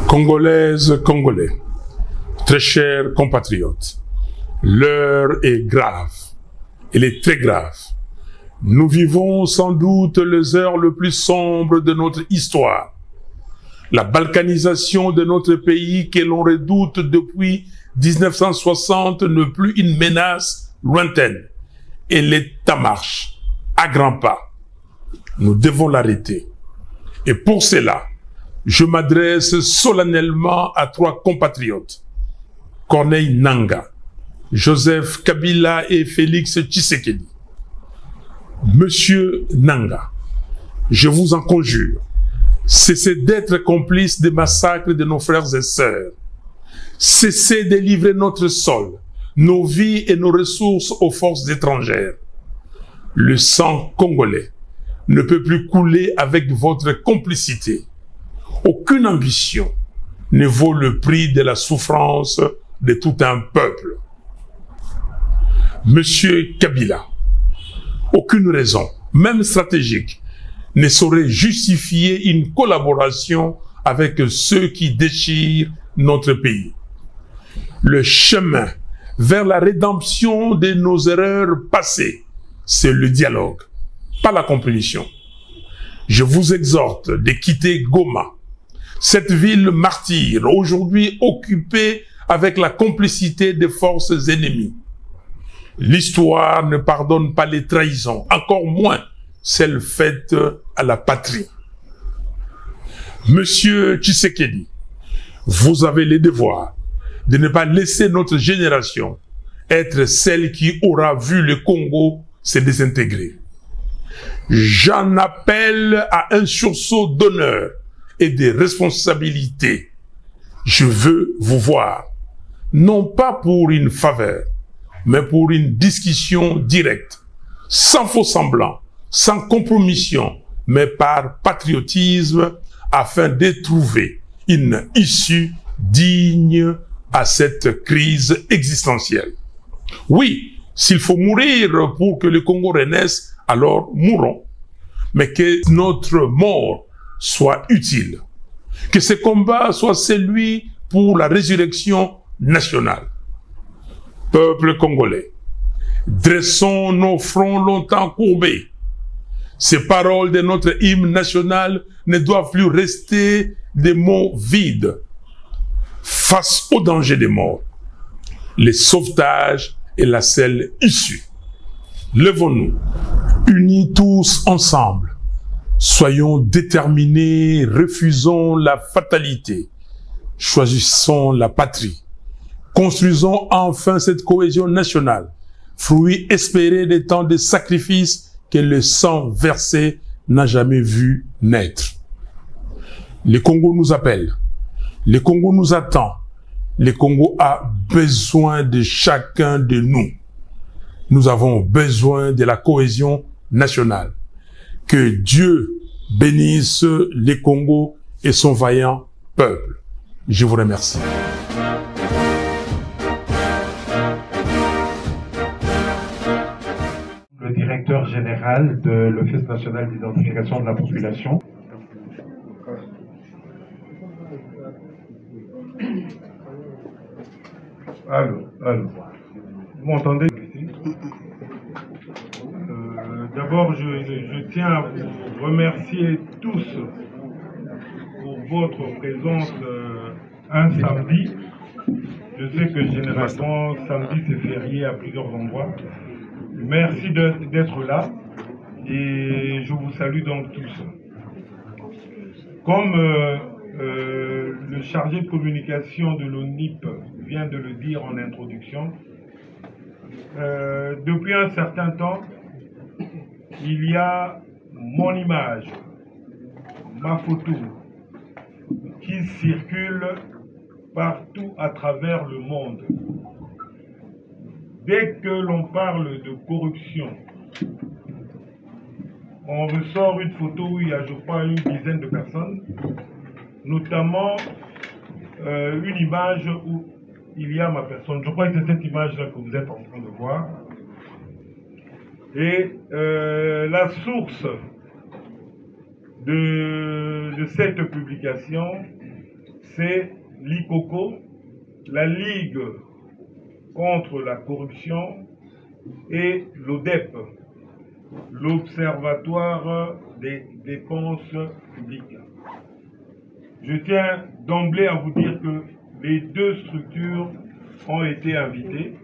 Congolaises, Congolais, très chers compatriotes, l'heure est grave, elle est très grave. Nous vivons sans doute les heures les plus sombres de notre histoire. La balkanisation de notre pays que l'on redoute depuis 1960 n'est plus une menace lointaine. Elle est en marche, à grands pas. Nous devons l'arrêter. Et pour cela, je m'adresse solennellement à trois compatriotes, Corneille Nangaa, Joseph Kabila et Félix Tshisekedi. Monsieur Nangaa, je vous en conjure, cessez d'être complice des massacres de nos frères et sœurs. Cessez de livrer notre sol, nos vies et nos ressources aux forces étrangères. Le sang congolais ne peut plus couler avec votre complicité. Aucune ambition ne vaut le prix de la souffrance de tout un peuple. Monsieur Kabila, aucune raison, même stratégique, ne saurait justifier une collaboration avec ceux qui déchirent notre pays. Le chemin vers la rédemption de nos erreurs passées, c'est le dialogue, pas la compétition. Je vous exhorte de quitter Goma, cette ville martyre, aujourd'hui occupée avec la complicité des forces ennemies. L'histoire ne pardonne pas les trahisons, encore moins celles faites à la patrie. Monsieur Tshisekedi, vous avez le devoir de ne pas laisser notre génération être celle qui aura vu le Congo se désintégrer. J'en appelle à un sursaut d'honneur et de responsabilité. Je veux vous voir, non pas pour une faveur, mais pour une discussion directe, sans faux semblant, sans compromission, mais par patriotisme, afin de trouver une issue digne à cette crise existentielle. Oui, s'il faut mourir pour que le Congo renaisse, alors mourons. Mais que notre mort soit utile. Que ce combat soit celui pour la résurrection nationale. Peuple congolais, dressons nos fronts longtemps courbés. Ces paroles de notre hymne national ne doivent plus rester des mots vides. Face au danger des morts, le sauvetage est la seule issue. Levons-nous, unis tous ensemble. Soyons déterminés, refusons la fatalité. Choisissons la patrie. Construisons enfin cette cohésion nationale, fruit espéré des temps de sacrifices que le sang versé n'a jamais vu naître. Le Congo nous appelle, le Congo nous attend, le Congo a besoin de chacun de nous. Nous avons besoin de la cohésion nationale. Que Dieu bénisse le Congo et son vaillant peuple. Je vous remercie. Le directeur général de l'Office national d'identification de la population. Allô. Vous m'entendez? D'abord, je tiens à vous remercier tous pour votre présence un samedi. Je sais que généralement, samedi, c'est férié à plusieurs endroits. Merci d'être là et je vous salue donc tous. Comme le chargé de communication de l'ONIP vient de le dire en introduction, depuis un certain temps, il y a mon image, ma photo, qui circule partout à travers le monde. Dès que l'on parle de corruption, on ressort une photo où il y a, je crois, une dizaine de personnes, notamment une image où il y a ma personne. Je crois que c'est cette image-là que vous êtes en train de voir. Et la source de cette publication, c'est l'ICOCO, la Ligue contre la corruption, et l'ODEP, l'Observatoire des dépenses publiques. Je tiens d'emblée à vous dire que les deux structures ont été invitées.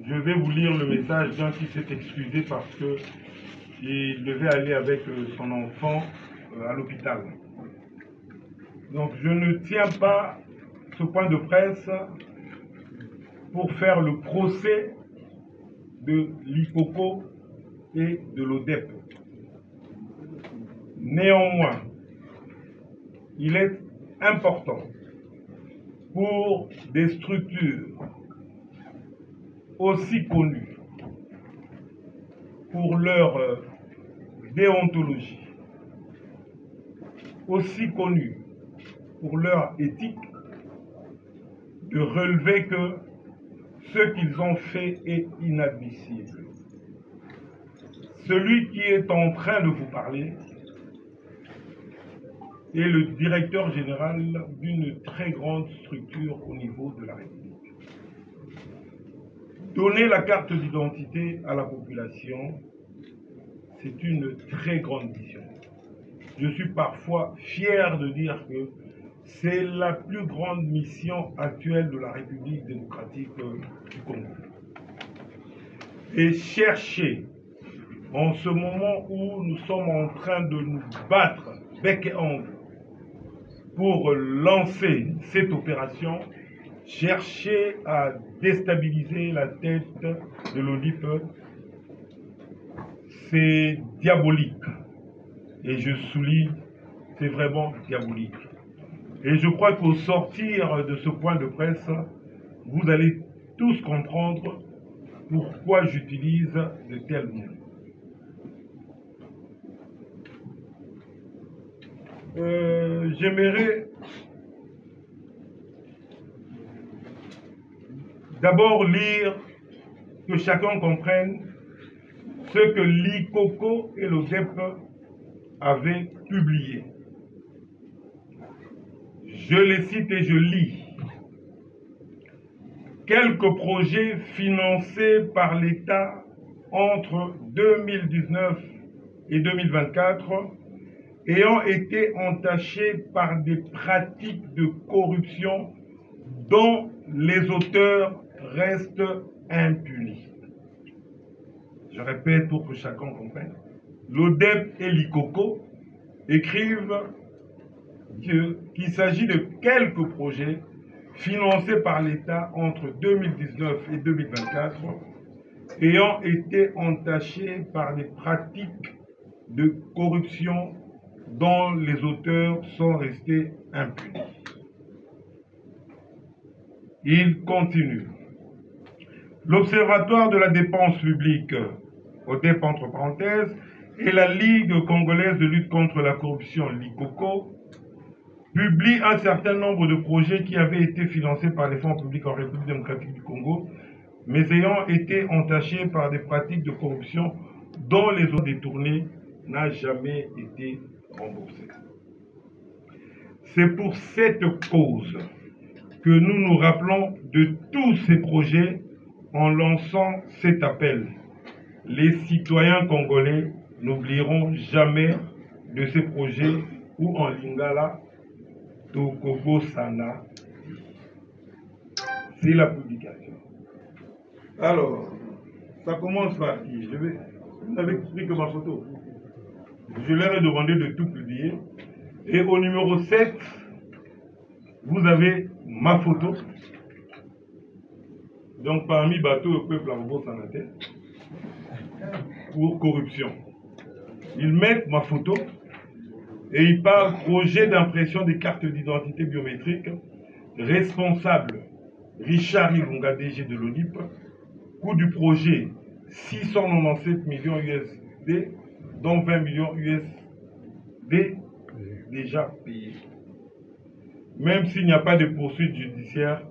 Je vais vous lire le message d'un qui s'est excusé parce qu'il devait aller avec son enfant à l'hôpital. Donc je ne tiens pas ce point de presse pour faire le procès de l'ICOCO et de l'ODEP. Néanmoins, il est important pour des structures aussi connues pour leur déontologie, aussi connues pour leur éthique, de relever que ce qu'ils ont fait est inadmissible. Celui qui est en train de vous parler est le directeur général d'une très grande structure au niveau de la République. Donner la carte d'identité à la population, c'est une très grande mission. Je suis parfois fier de dire que c'est la plus grande mission actuelle de la République démocratique du Congo. Et chercher, en ce moment où nous sommes en train de nous battre bec et ongle pour lancer cette opération, chercher à déstabiliser la tête de l'ODIP, c'est diabolique. Et je souligne, c'est vraiment diabolique. Et je crois qu'au sortir de ce point de presse, vous allez tous comprendre pourquoi j'utilise de tels mots. J'aimerais d'abord lire, que chacun comprenne ce que l'ICOCO et l'ODEP avaient publié. Je les cite et je lis. Quelques projets financés par l'État entre 2019 et 2024 ayant été entachés par des pratiques de corruption dont les auteurs restent impunis. Je répète pour que chacun comprenne. L'ODEP et l'ICOCO écrivent qu'il s'agit de quelques projets financés par l'État entre 2019 et 2024 ayant été entachés par des pratiques de corruption dont les auteurs sont restés impunis. Il continue. L'Observatoire de la dépense publique, ODEP entre parenthèses, et la Ligue congolaise de lutte contre la corruption, l'ICOCO, publie un certain nombre de projets qui avaient été financés par les fonds publics en République démocratique du Congo, mais ayant été entachés par des pratiques de corruption dont les eaux détournées n'ont jamais été remboursées. C'est pour cette cause que nous nous rappelons de tous ces projets en lançant cet appel. Les citoyens congolais n'oublieront jamais de ces projets où en lingala, Tokobo Sana, c'est la publication. Alors, ça commence par qui? Vous n'avez pris que ma photo. Je leur ai demandé de tout publier. Et au numéro 7, vous avez ma photo. Donc parmi bateau et peuple en gros Sanaté, pour corruption. Ils mettent ma photo et ils parlent projet d'impression des cartes d'identité biométriques, responsable Richard Ilunga, DG de l'ODIP, coût du projet 697 millions USD, dont 20 millions USD déjà payés. Même s'il n'y a pas de poursuite judiciaire,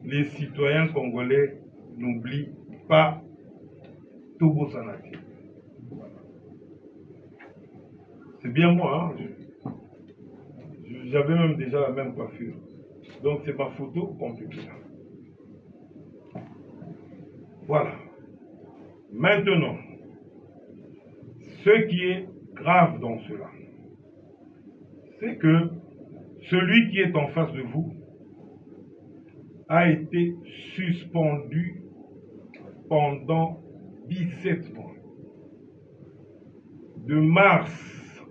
les citoyens congolais n'oublient pas Togo Sanati. C'est bien moi, hein? J'avais même déjà la même coiffure. Donc c'est ma photo qu'on publie là. Voilà. Maintenant, ce qui est grave dans cela, c'est que celui qui est en face de vous a été suspendu pendant 17 mois. De mars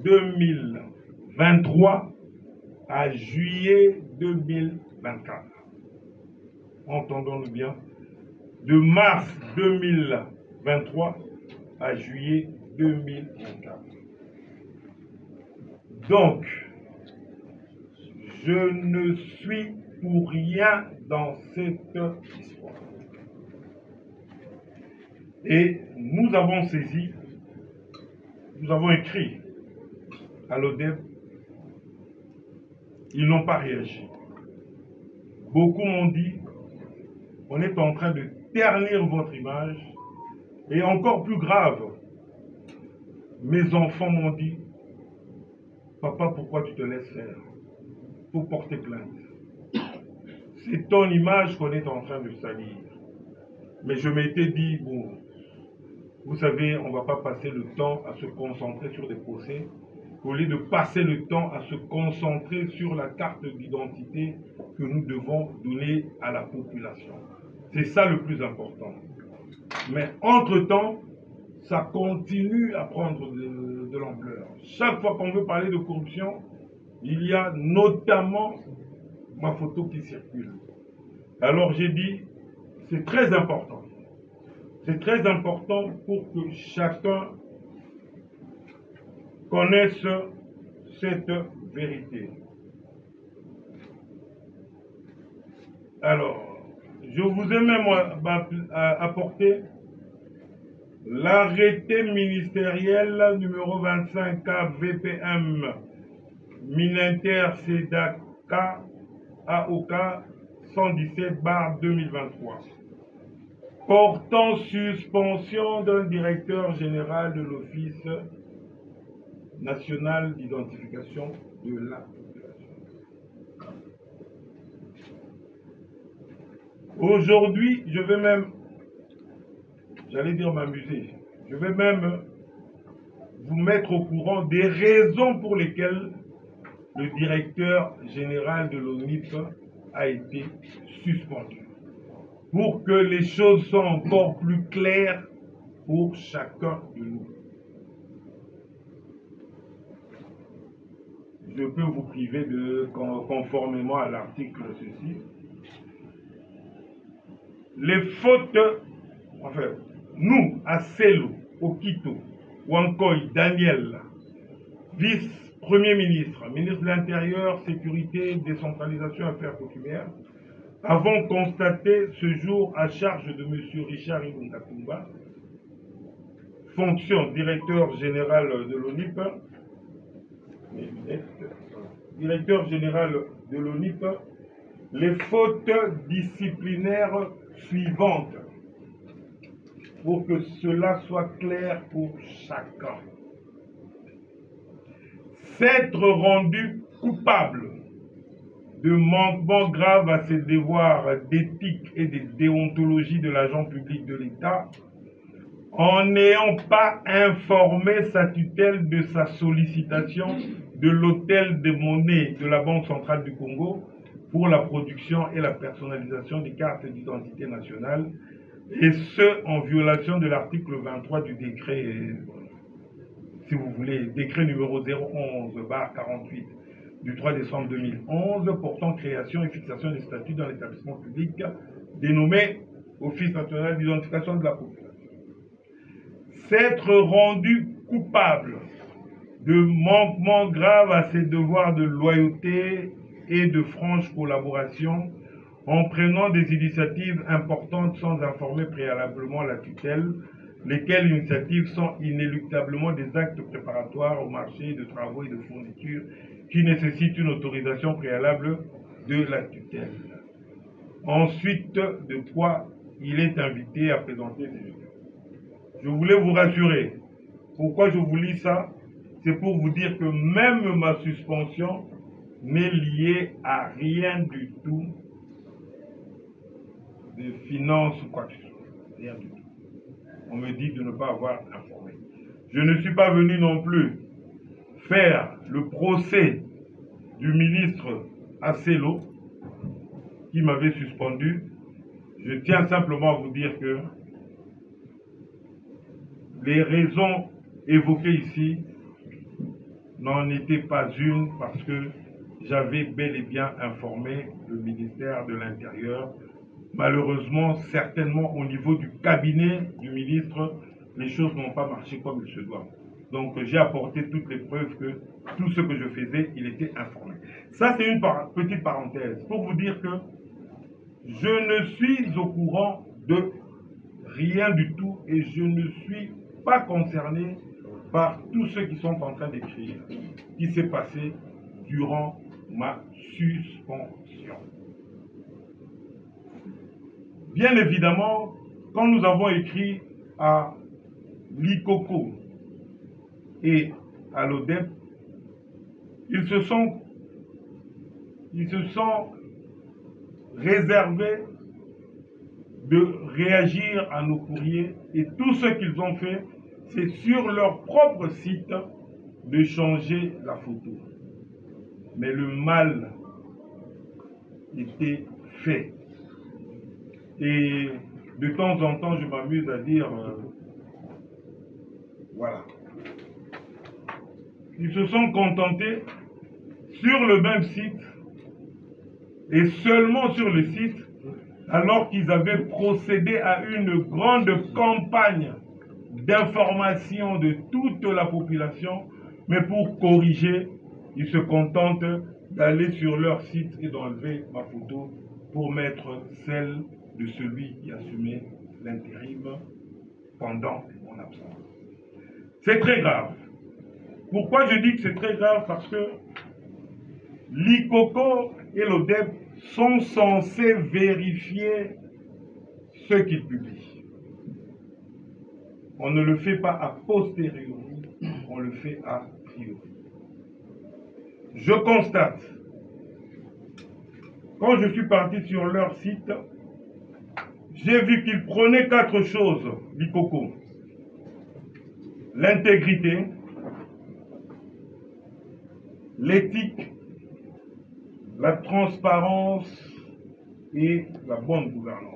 2023 à juillet 2024. Entendons-nous bien. De mars 2023 à juillet 2024. Donc, je ne suis pour rien dans cette histoire. Et nous avons saisi, nous avons écrit à l'ODEP, ils n'ont pas réagi. Beaucoup m'ont dit, on est en train de ternir votre image, et encore plus grave, mes enfants m'ont dit, papa, pourquoi tu te laisses faire? Pour porter plainte. C'est ton image qu'on est en train de salir. Mais je m'étais dit, bon, vous savez, on ne va pas passer le temps à se concentrer sur des procès, au lieu de passer le temps à se concentrer sur la carte d'identité que nous devons donner à la population. C'est ça le plus important. Mais entre-temps, ça continue à prendre de l'ampleur. Chaque fois qu'on veut parler de corruption, il y a notamment ma photo qui circule. Alors j'ai dit, c'est très important. C'est très important pour que chacun connaisse cette vérité. Alors, je vous ai même apporté l'arrêté ministériel numéro 25 VPM Mininter CEDACA AOK 117/2023 portant suspension d'un directeur général de l'Office national d'identification de la population. Aujourd'hui, je vais même, j'allais dire m'amuser, je vais même vous mettre au courant des raisons pour lesquelles le directeur général de l'ONIP a été suspendu. Pour que les choses soient encore plus claires pour chacun de nous. Je peux vous priver conformément à l'article ceci. Les fautes, enfin, nous, à Selo, Okito, Wankoy, Daniel, vice-premier ministre, ministre de l'Intérieur, Sécurité, Décentralisation, Affaires coutumières, avons constaté ce jour à charge de M. Richard Ilungatumba, fonction directeur général de l'ONIP, les fautes disciplinaires suivantes, pour que cela soit clair pour chacun. S'être rendu coupable de manquements graves à ses devoirs d'éthique et de déontologie de l'agent public de l'État, en n'ayant pas informé sa tutelle de sa sollicitation de l'hôtel de monnaie de la Banque centrale du Congo pour la production et la personnalisation des cartes d'identité nationale, et ce, en violation de l'article 23 du décret, si vous voulez, décret numéro 011/48 du 3 décembre 2011 portant création et fixation des statuts dans l'établissement public dénommé Office national d'identification de la population. S'être rendu coupable de manquements graves à ses devoirs de loyauté et de franche collaboration en prenant des initiatives importantes sans informer préalablement la tutelle, lesquelles initiatives sont inéluctablement des actes préparatoires au marché de travaux et de fournitures qui nécessitent une autorisation préalable de la tutelle. Ensuite, de quoi il est invité à présenter ses études. Je voulais vous rassurer. Pourquoi je vous lis ça? C'est pour vous dire que même ma suspension n'est lié à rien du tout de finances ou quoi que ce soit. Rien du tout. On me dit de ne pas avoir informé. Je ne suis pas venu non plus faire le procès du ministre Asselo qui m'avait suspendu. Je tiens simplement à vous dire que les raisons évoquées ici n'en étaient pas une parce que j'avais bel et bien informé le ministère de l'Intérieur. Malheureusement, certainement au niveau du cabinet du ministre, les choses n'ont pas marché comme il se doit. Donc j'ai apporté toutes les preuves que tout ce que je faisais, il était informé. Ça, c'est une petite parenthèse pour vous dire que je ne suis au courant de rien du tout et je ne suis pas concerné par tous ceux qui sont en train d'écrire ce qui s'est passé durant ma suspension. Bien évidemment, quand nous avons écrit à l'ICOCO et à l'ODEP, ils se sont réservés de réagir à nos courriers et tout ce qu'ils ont fait, c'est sur leur propre site de changer la photo. Mais le mal était fait. Et de temps en temps, je m'amuse à dire, voilà. Ils se sont contentés sur le même site, et seulement sur le site, alors qu'ils avaient procédé à une grande campagne d'information de toute la population, mais pour corriger, ils se contentent d'aller sur leur site et d'enlever ma photo pour mettre celle de celui qui assumait l'intérim pendant mon absence. C'est très grave. Pourquoi je dis que c'est très grave? Parce que l'ICOCO et l'ODEP sont censés vérifier ce qu'ils publient. On ne le fait pas a posteriori, on le fait a priori. Je constate, quand je suis parti sur leur site, j'ai vu qu'ils prenaient 4 choses, l'ICOCO. L'intégrité, l'éthique, la transparence et la bonne gouvernance.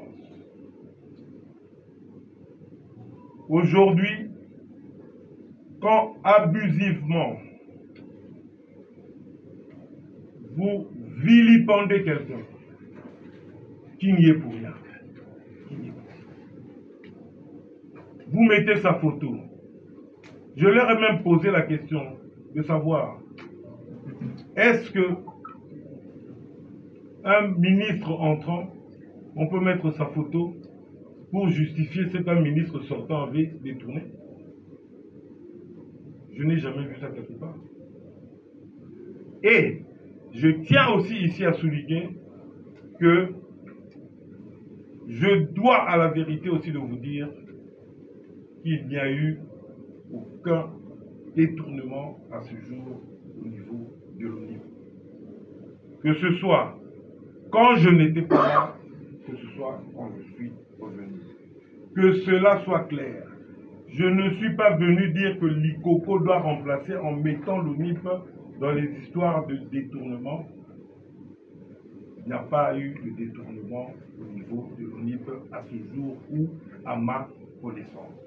Aujourd'hui, quand abusivement vous vilipendez quelqu'un qui n'y est pour rien, vous mettez sa photo. Je leur ai même posé la question de savoir, est-ce que un ministre entrant, on peut mettre sa photo pour justifier ce qu'un ministre sortant avait détourné? Je n'ai jamais vu ça quelque part. Et je tiens aussi ici à souligner que je dois à la vérité aussi de vous dire qu'il n'y a eu aucun détournement à ce jour au niveau de l'ONU. Que ce soit quand je n'étais pas là, que ce soit quand je suis revenu. Que cela soit clair. Je ne suis pas venu dire que l'ICOCO doit remplacer en mettant l'ONIP dans les histoires de détournement. Il n'y a pas eu de détournement au niveau de l'ONIP à ce jour ou à ma connaissance.